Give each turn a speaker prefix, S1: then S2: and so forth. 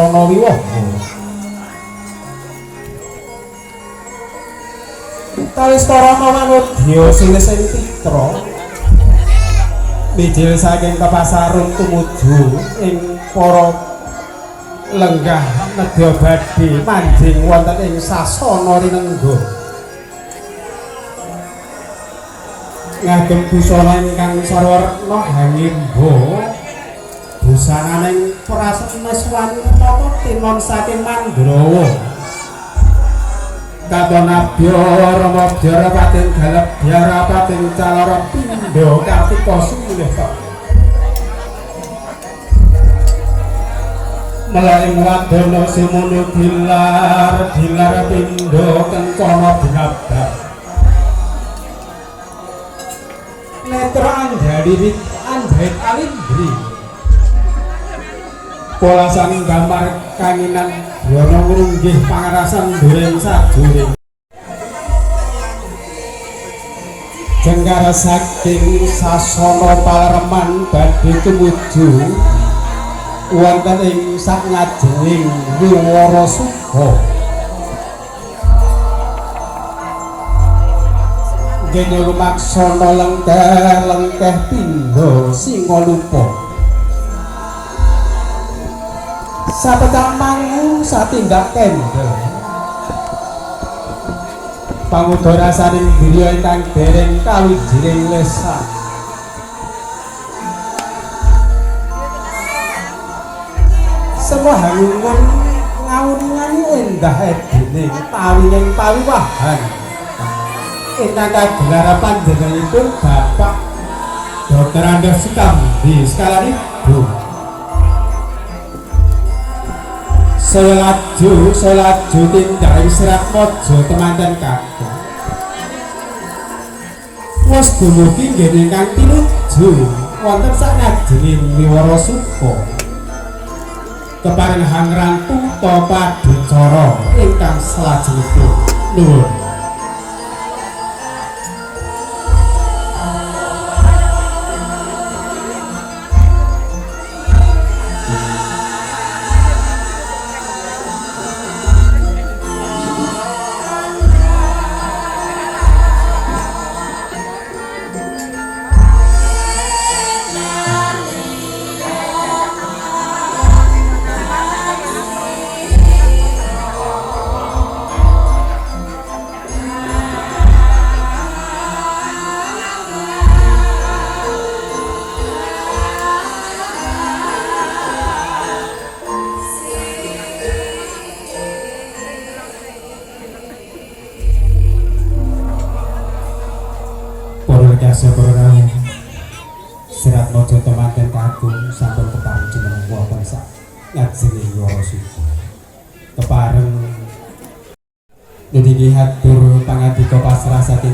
S1: Sasana Wiwaha. Kalistarana manudya silesen titra mijil saking kepasarung tumuju ing para lenggah nedya badhe manjing wonten ing sasana rinengga ngagem busana ingkang sarwarna hangimba busananing prasetya wanita tinon saking Mandrawa katon abya rama byara pating galep byara pating calara pindha kartika sumilih tok melaing wadana semono dilar pindha kencana binabrak netra anjali anjait alindri polasan gambar kanginan yana ngrunggih pangarasan dureng sajuring jengkar saking sasana Palereman badhe tumuju wonten ing sak ngajenging Wiwara Sukha dene lumaksana lengkeh pindha Singalupa sapecang mangu satindak kendel pangudara saring griya ingkang dereng kawijining lesan semua hangungun ngawuningani endah edine pawining pawiwahan ingkang kagelar panjenenganipun Bapak Dr. Andes Sukamdi sekalian Ibu Selaju tindak Serat Mojo temanten kakung wis dumugi nggih ingkang tinuju wonten sak ngajenging Wiwara Sukha keparing hangrantu ta padicara ingkang salajengipun nuwun. Serat Mojo temanten kakung sampun kepareng jumeneng wonten sak ngajenging Wiwara Sukha kepareng niki hatur pangandika pasrah saking